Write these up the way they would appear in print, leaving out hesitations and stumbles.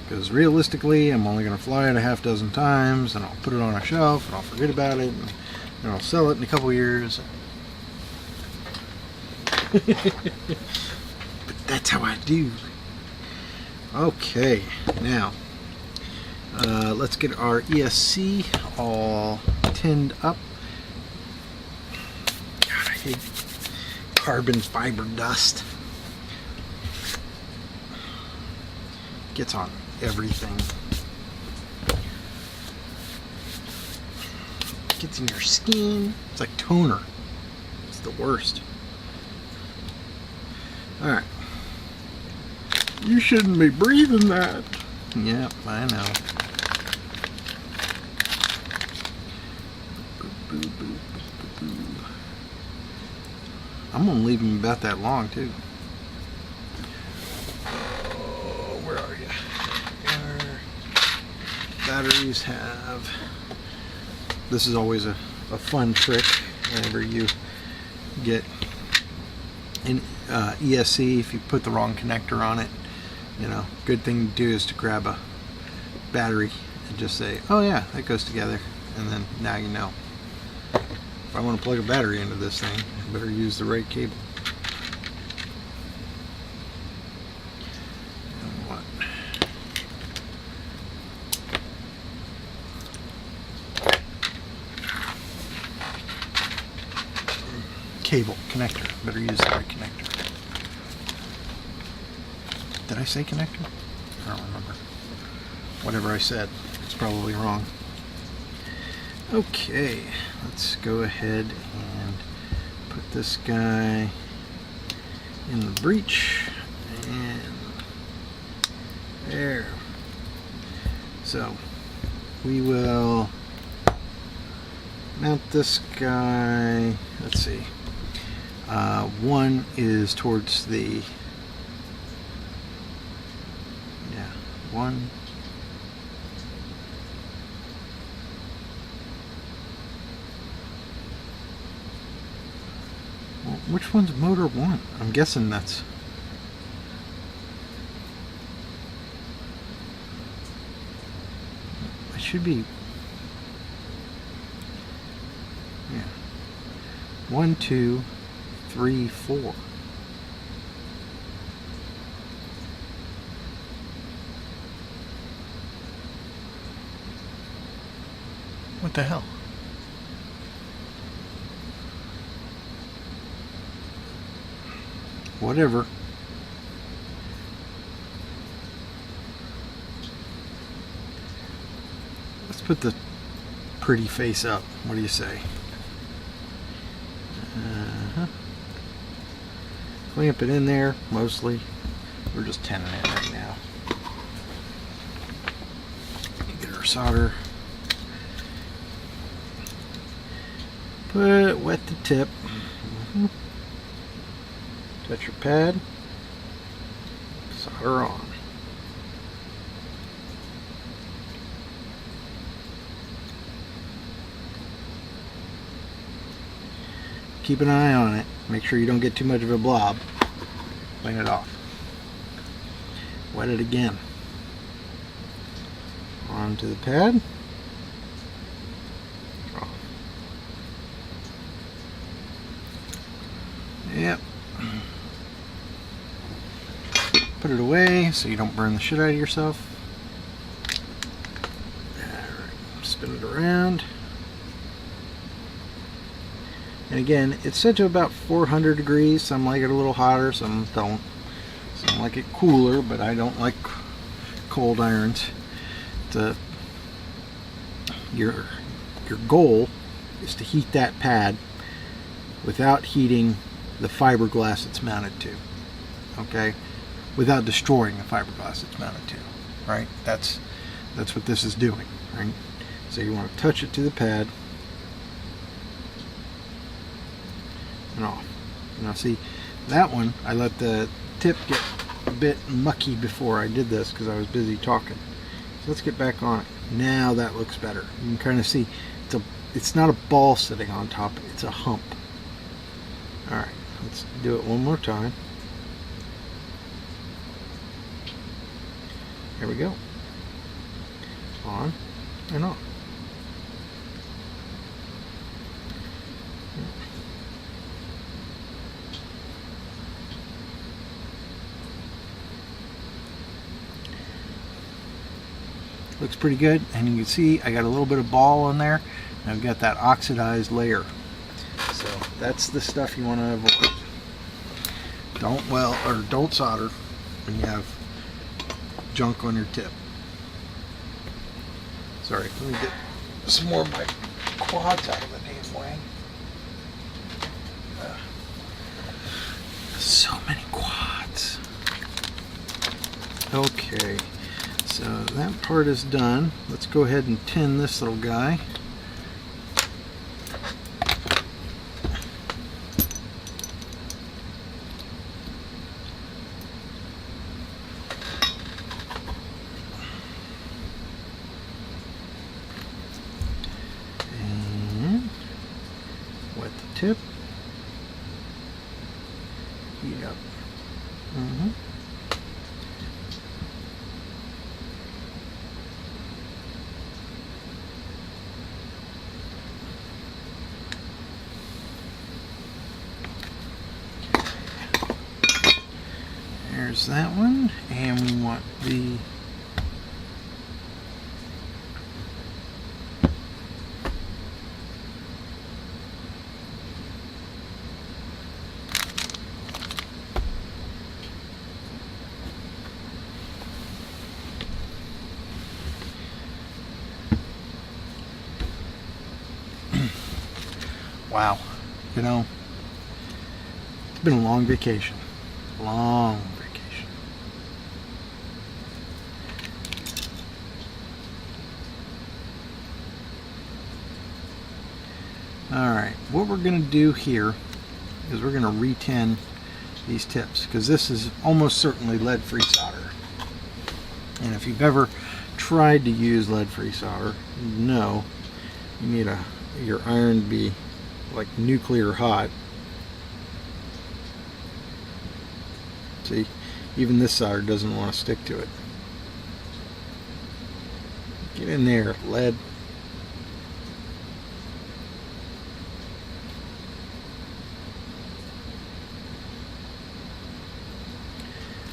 Because realistically, I'm only going to fly it a half dozen times, and I'll put it on a shelf, and I'll forget about it, and I'll sell it in a couple years. But that's how I do. Okay, now let's get our ESC all tinned up. God, I hate carbon fiber dust. Gets on everything. Gets in your skin. It's like toner. It's the worst. Alright. You shouldn't be breathing that. Yep, I know. I'm gonna leave them about that long too. Where are you? Batteries have. This is always a fun trick whenever you get an ESC. If you put the wrong connector on it, you know, good thing to do is to grab a battery and just say, oh yeah, that goes together, and then now you know. If I want to plug a battery into this thing, I better use the right cable. And what? Cable, connector. Better use the right connector. Did I say connector? I don't remember. Whatever I said, it's probably wrong. Okay, let's go ahead and put this guy in the breech, and there. So we will mount this guy. Let's see. One is towards the, yeah, one. Well, which one's motor one? I'm guessing that's. It should be. Yeah. 1, 2, 3, 4. What the hell? Whatever. Let's put the pretty face up. What do you say? Clamp it in there, mostly. We're just tenning it right now. Get our solder. Wet the tip. Touch your pad. Solder on. Keep an eye on it. Make sure you don't get too much of a blob. Clean it off. Wet it again. Onto the pad. Off. Yep. Put it away so you don't burn the shit out of yourself. Alright, spin it around. And again, it's set to about 400 degrees. Some like it a little hotter, some don't. Some like it cooler, but I don't like cold irons. Your goal is to heat that pad without heating the fiberglass it's mounted to. Okay? Without destroying the fiberglass it's mounted to. Right? That's what this is doing. Right? So you want to touch it to the pad. And off. Now see, that one I let the tip get a bit mucky before I did this because I was busy talking. So let's get back on it. Now that looks better. You can kind of see it's not a ball sitting on top, it's a hump. Alright, let's do it one more time. There we go. on and off. Looks pretty good, and you can see I got a little bit of ball in there, and I've got that oxidized layer. So that's the stuff you want to avoid. Don't weld or don't solder when you have junk on your tip. Sorry, let me get some more of my quads out of the damn way. So many quads. Okay. So that part is done. Let's go ahead and tin this little guy. And wet the tip. Heat up. There's that one, and we want the wow, you know, it's been a long vacation. Long vacation. Alright, what we're going to do here is we're going to re-tin these tips, because this is almost certainly lead-free solder. And if you've ever tried to use lead-free solder, you know you need your iron to be like nuclear hot. See, even this solder doesn't want to stick to it. Get in there, lead.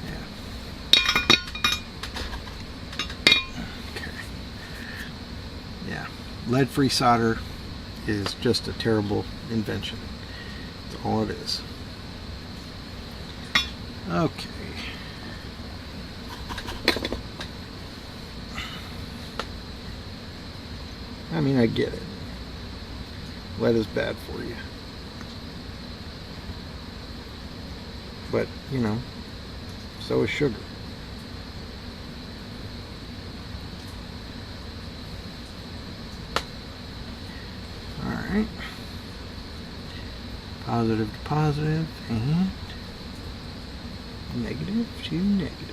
Yeah. Okay. Yeah, lead-free solder is just a terrible invention. That's all it is. Okay. I mean, I get it. Lead is bad for you. But, you know, so is sugar. Alright. Positive to positive and negative to negative.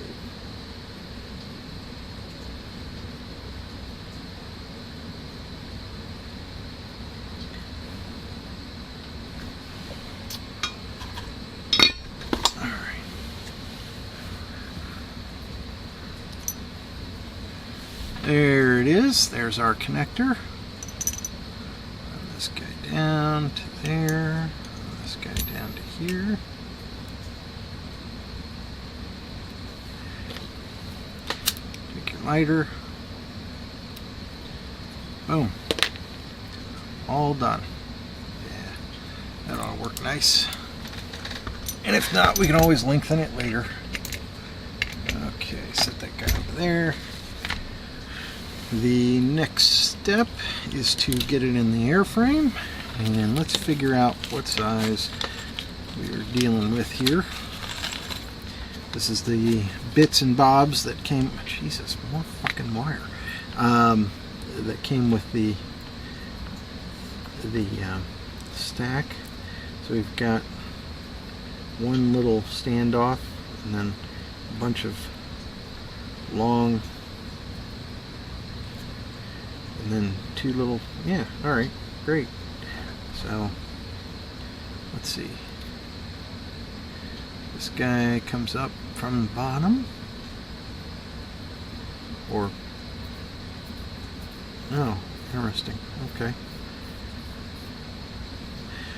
All right. There it is. There's our connector. Run this guy down to there. Run this guy down to here. Lighter. Boom. All done. Yeah, that ought to work nice. And if not, we can always lengthen it later. Okay, set that guy over there. The next step is to get it in the airframe, and let's figure out what size we're dealing with here. This is the bits and bobs that came, Jesus, more fucking wire, that came with the stack. So we've got one little standoff and then a bunch of long, and then two little, yeah, alright, great. So, let's see. This guy comes up from the bottom, or Oh, interesting. Okay.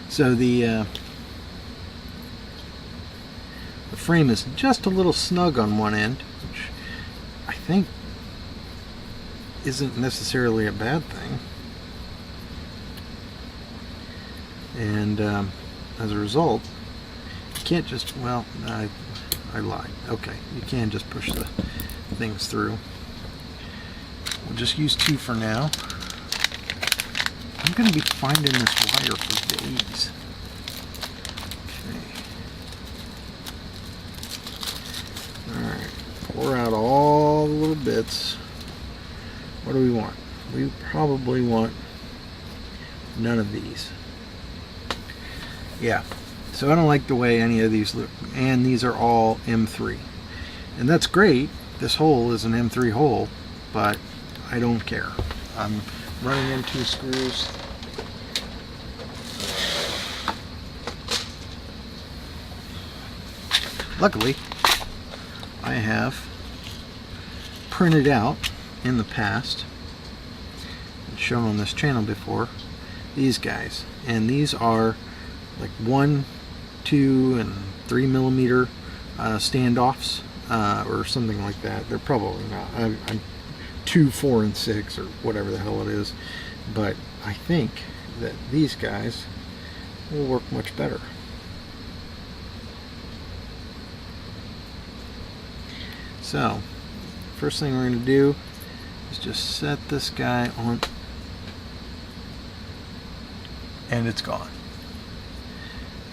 So the frame is just a little snug on one end, which I think isn't necessarily a bad thing. And as a result, you can't just, well, I lied. Okay, you can just push the things through. We'll just use 2 for now. I'm going to be finding this wire for days. Okay. Alright, pour out all the little bits. What do we want? We probably want none of these. Yeah, so I don't like the way any of these look, and these are all M3. And that's great, this hole is an M3 hole, but I don't care. I'm running into screws. Luckily, I have printed out in the past, and shown on this channel before, these guys. And these are like 1, 2, and 3 millimeter standoffs, or something like that. They're probably not. I'm 2, 4, and 6, or whatever the hell it is. But I think that these guys will work much better. So, first thing we're going to do is just set this guy on, and it's gone.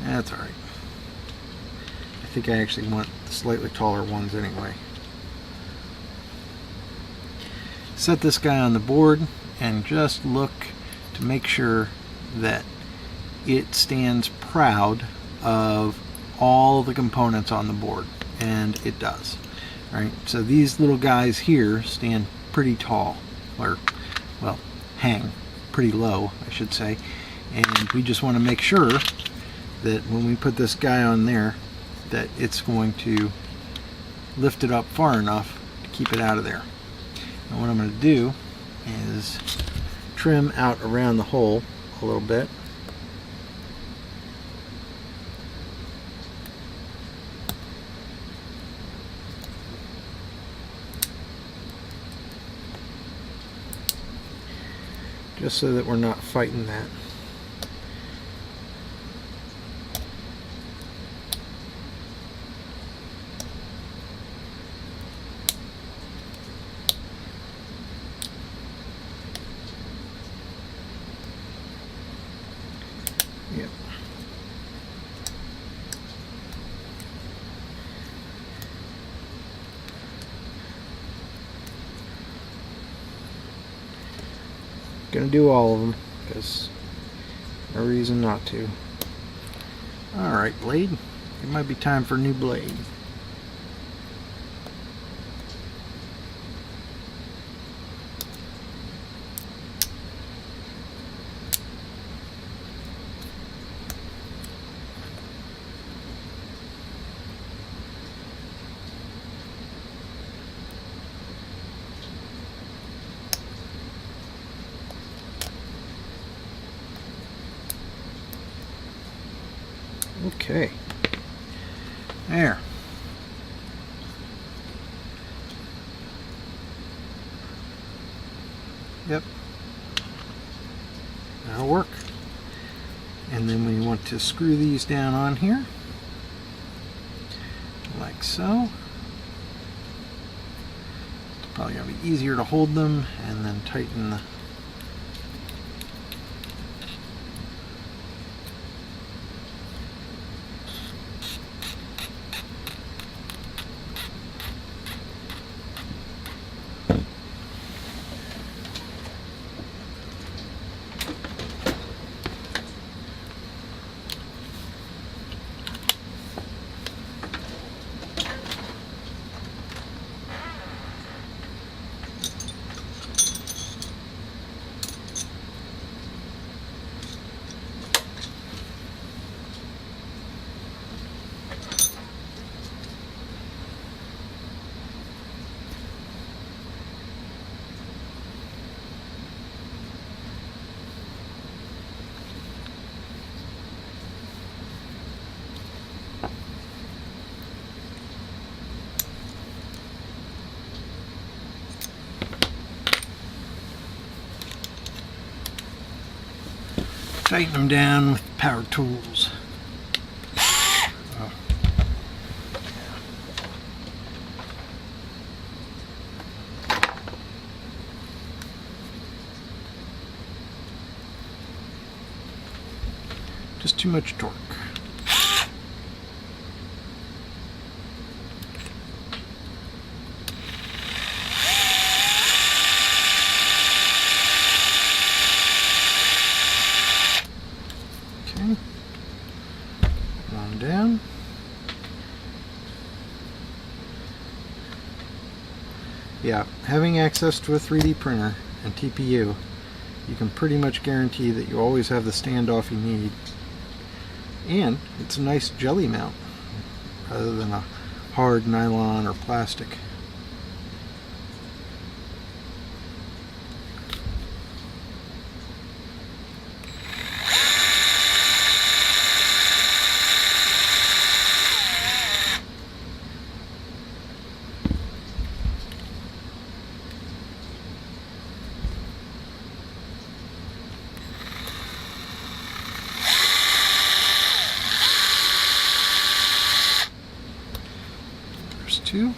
That's alright. I think I actually want the slightly taller ones anyway. Set this guy on the board and just look to make sure that it stands proud of all the components on the board, and it does. Right, so these little guys here stand pretty tall, or, well, hang pretty low, I should say. And we just want to make sure that when we put this guy on there, that it's going to lift it up far enough to keep it out of there. And what I'm going to do is trim out around the hole a little bit. Just so that we're not fighting that. Yep. Gonna do all of them because no reason not to. Alright, blade, it might be time for a new blade. Okay, there. Yep, that'll work. And then we want to screw these down on here, like so. It's probably going to be easier to hold them, and then tighten the Tighten them down with power tools. Oh. Just too much torque. Okay, one down. Yeah, having access to a 3D printer and TPU, you can pretty much guarantee that you always have the standoff you need. And it's a nice jelly mount rather than a hard nylon or plastic. Two.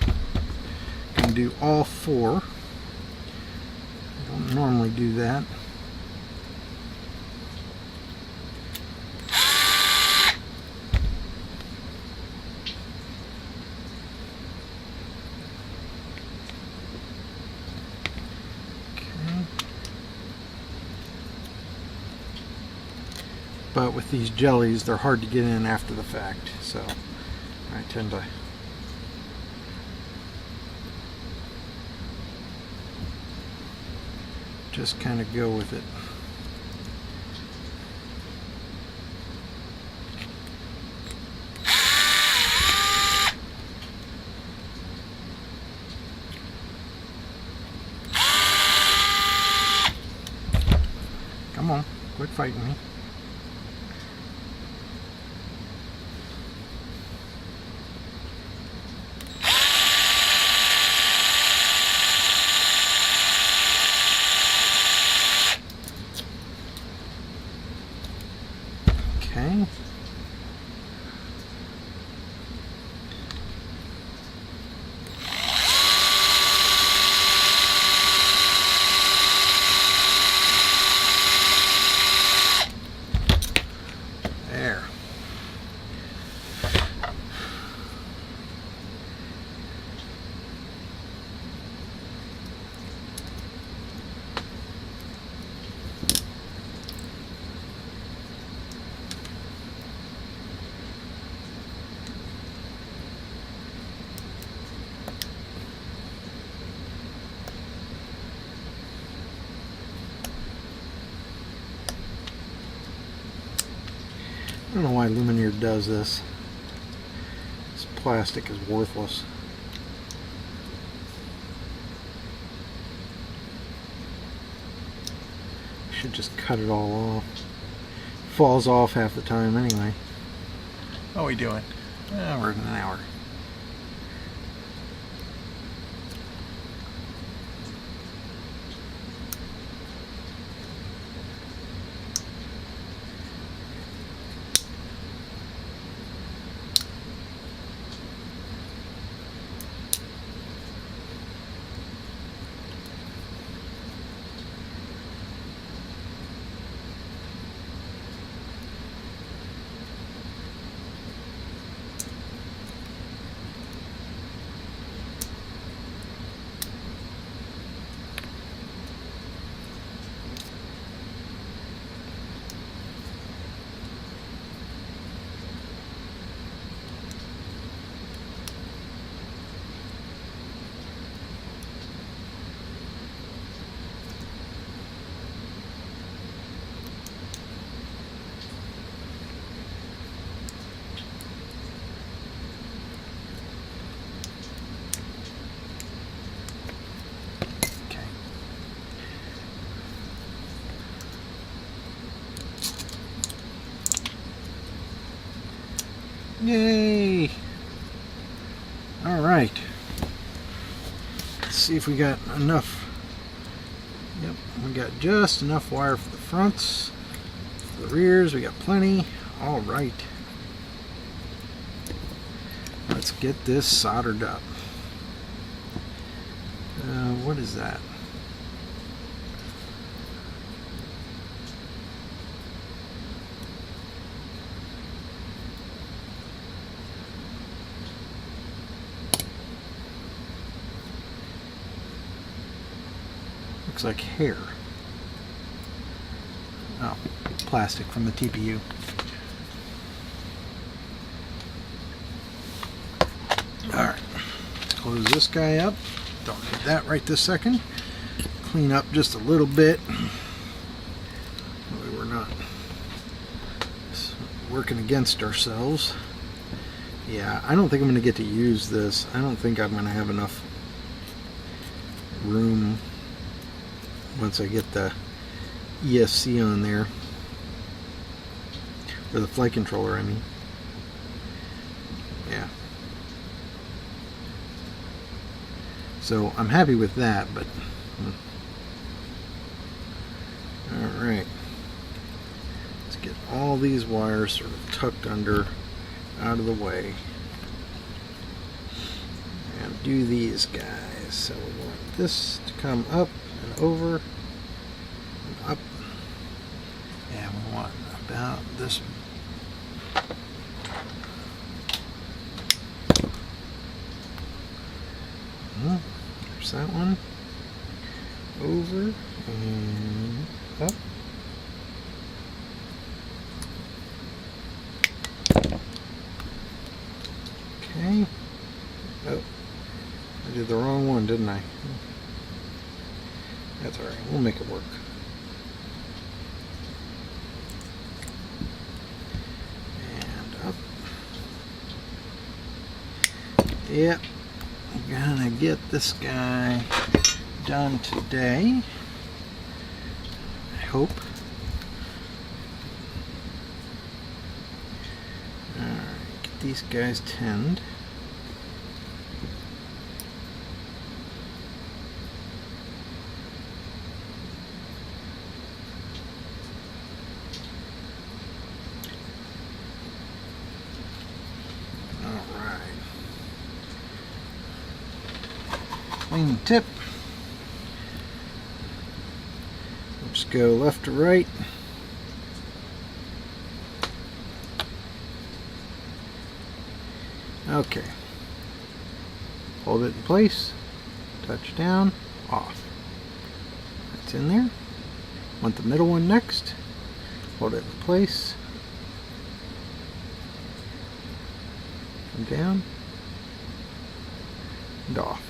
Can do all four. I don't normally do that. Okay. But with these jellies, they're hard to get in after the fact, so I tend to just kind of go with it. Come on, quit fighting me. Okay. There. I don't know why Luminaire does this. This plastic is worthless. Should just cut it all off. Falls off half the time anyway. How are we doing? We're in an hour. Yay! All right. Let's see if we got enough. Yep, we got just enough wire for the fronts. For the rears, we got plenty. All right. Let's get this soldered up. What is that? Looks like hair. Oh, plastic from the TPU. Alright, let's close this guy up. Don't need that right this second. Clean up just a little bit. That way we're not working against ourselves. Yeah, I don't think I'm going to get to use this. I don't think I'm going to have enough room once I get the ESC on there. Or the flight controller, I mean. Yeah. So I'm happy with that, but alright. Let's get all these wires sort of tucked under, out of the way. And do these guys. So we want this to come up and over and up. And we want about this. There's that one. Over and up. Okay. Oh, I did the wrong one, didn't I? That's alright, we'll make it work. And up. Yep. I'm gonna get this guy done today. I hope. Alright, get these guys tinned. Clean tip. Just go left to right. Okay. Hold it in place. Touch down. Off. That's in there. Want the middle one next. Hold it in place. Come down. And off.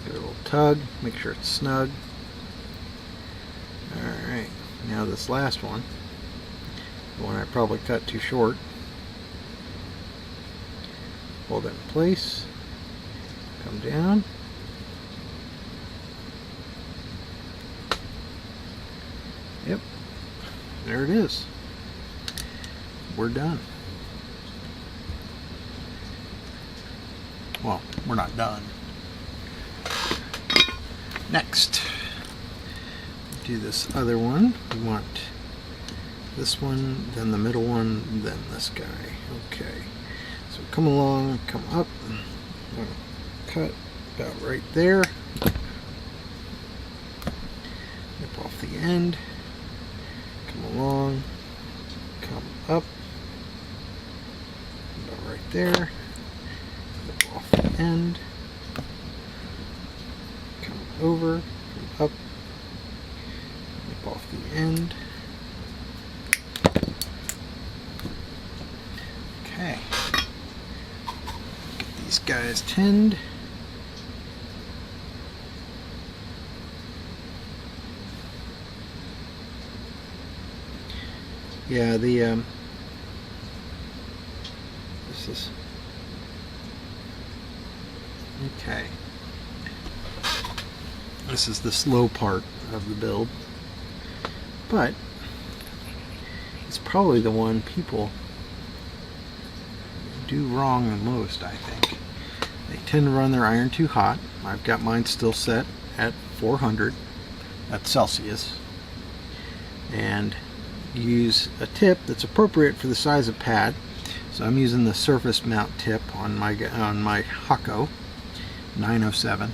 Give it a little tug, make sure it's snug. Alright, now this last one, the one I probably cut too short. Hold it in place, come down. Yep, there it is. We're done. Well, we're not done. Next, do this other one. We want this one, then the middle one, then this guy. Okay, so come along, come up, cut about right there. Nip off the end, come along, come up, about right there, nip off the end. Over, come up, nip off the end. Okay. Get these guys tinned. Yeah, this is okay. This is the slow part of the build, but it's probably the one people do wrong than most, I think. They tend to run their iron too hot. I've got mine still set at 400. That's Celsius. And use a tip that's appropriate for the size of pad. So I'm using the surface mount tip on my Hako 907.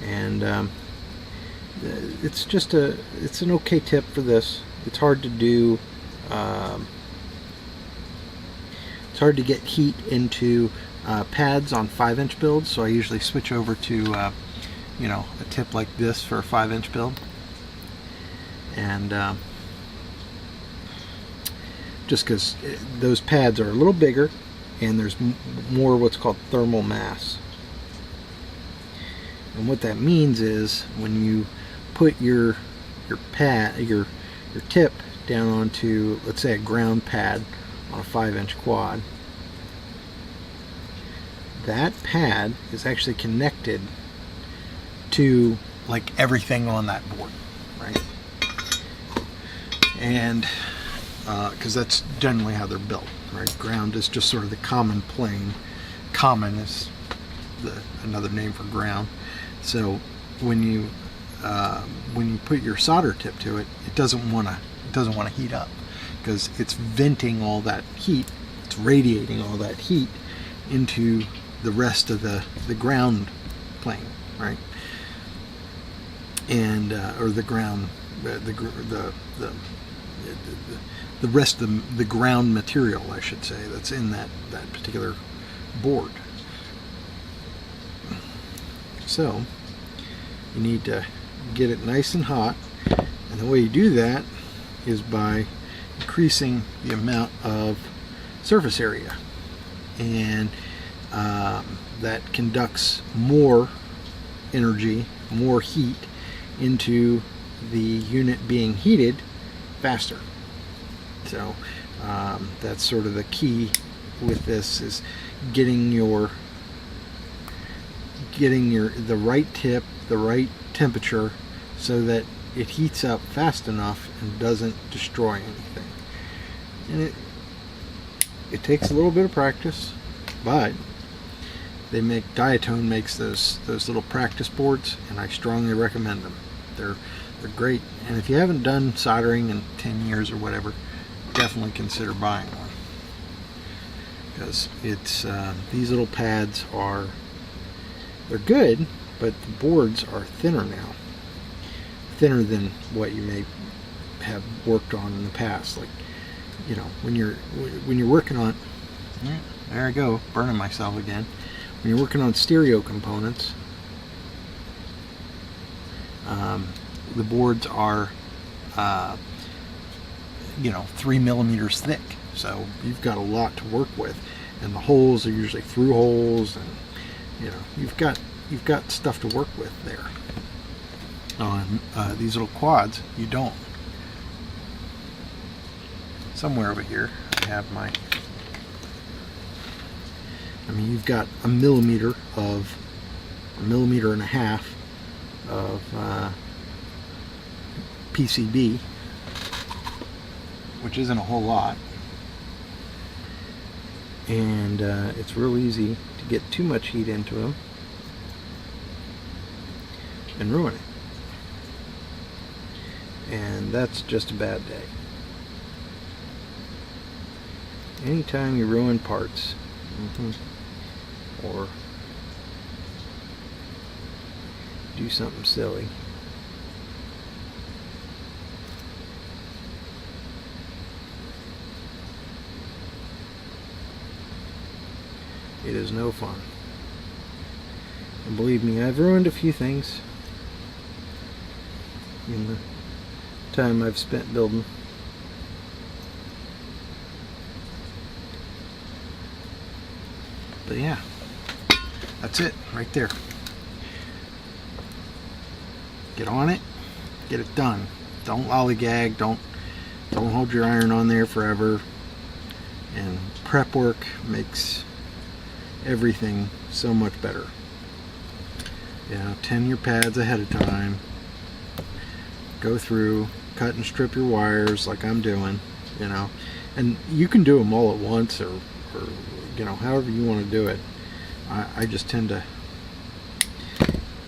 And it's an okay tip for this. It's hard to do. It's hard to get heat into pads on 5-inch builds, so I usually switch over to a tip like this for a 5-inch build. And just because those pads are a little bigger and there's more what's called thermal mass. And what that means is when you put your tip down onto, let's say, a ground pad on a 5-inch quad, that pad is actually connected to like everything on that board, right? And because that's generally how they're built, right? Ground is just sort of the common plane. Common is another name for ground. So when you put your solder tip to it, it doesn't want to heat up, because it's venting all that heat, it's radiating all that heat into the rest of the ground plane, right? And or the ground, the rest of the ground material, I should say, that's in that particular board. So you need to get it nice and hot, and the way you do that is by increasing the amount of surface area, and that conducts more energy, more heat into the unit being heated faster. So that's sort of the key with this, is getting the right tip, the right temperature, so that it heats up fast enough and doesn't destroy anything. And it takes a little bit of practice, but Diatone makes those little practice boards, and I strongly recommend them. They're great, and if you haven't done soldering in 10 years or whatever, definitely consider buying one, because it's these little pads they're good, but the boards are thinner now, thinner than what you may have worked on in the past. Like, when you're working on, there I go, burning myself again. When you're working on stereo components, the boards are 3 millimeters thick, so you've got a lot to work with, and the holes are usually through holes, and you've got stuff to work with there. On these little quads, you don't. Somewhere over here I have you've got a millimeter and a half of PCB, which isn't a whole lot, and it's real easy to get too much heat into them and ruin it, and that's just a bad day. Anytime you ruin parts, or do something silly, it is no fun. And believe me, I've ruined a few things in the time I've spent building. But yeah, that's it right there. Get on it, get it done. Don't lollygag, don't hold your iron on there forever. And prep work makes everything so much better. Tin your pads ahead of time. Go through, cut and strip your wires like I'm doing, and you can do them all at once or or however you want to do it. I just tend to,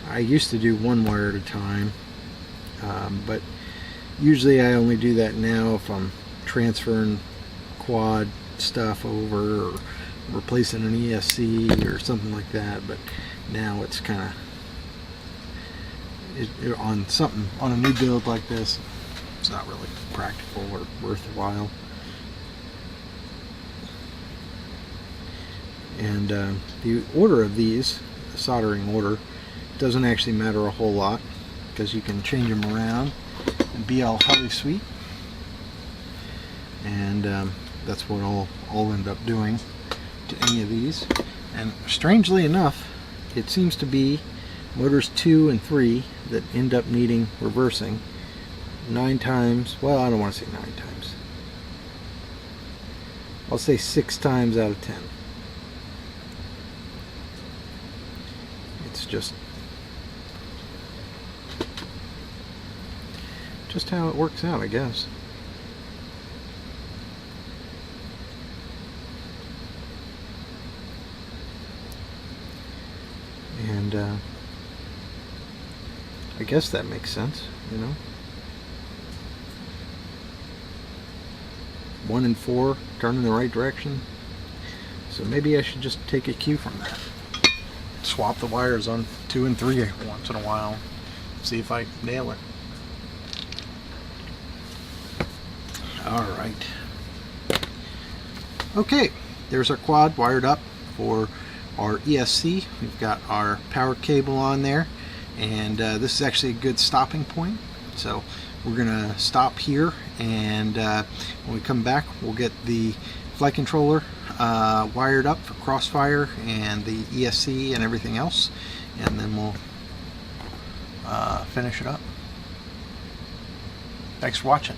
I used to do one wire at a time, but usually I only do that now if I'm transferring quad stuff over or replacing an ESC or something like that. But now it's kind of on a new build like this, it's not really practical or worth a while. And the order of these, the soldering order, doesn't actually matter a whole lot, because you can change them around and be all holly sweet. And that's what I'll end up doing to any of these. And strangely enough, it seems to be motors 2 and 3 that end up needing reversing 9 times. Well, I don't want to say 9 times. I'll say 6 times out of 10. It's just how it works out, I guess. And I guess that makes sense, 1 and 4 turn in the right direction. So maybe I should just take a cue from that. Swap the wires on 2 and 3 once in a while. See if I nail it. Alright. Okay, there's our quad wired up for our ESC. We've got our power cable on there, and this is actually a good stopping point. So we're gonna stop here, and when we come back, we'll get the flight controller wired up for crossfire and the ESC and everything else, and then we'll finish it up. Thanks for watching.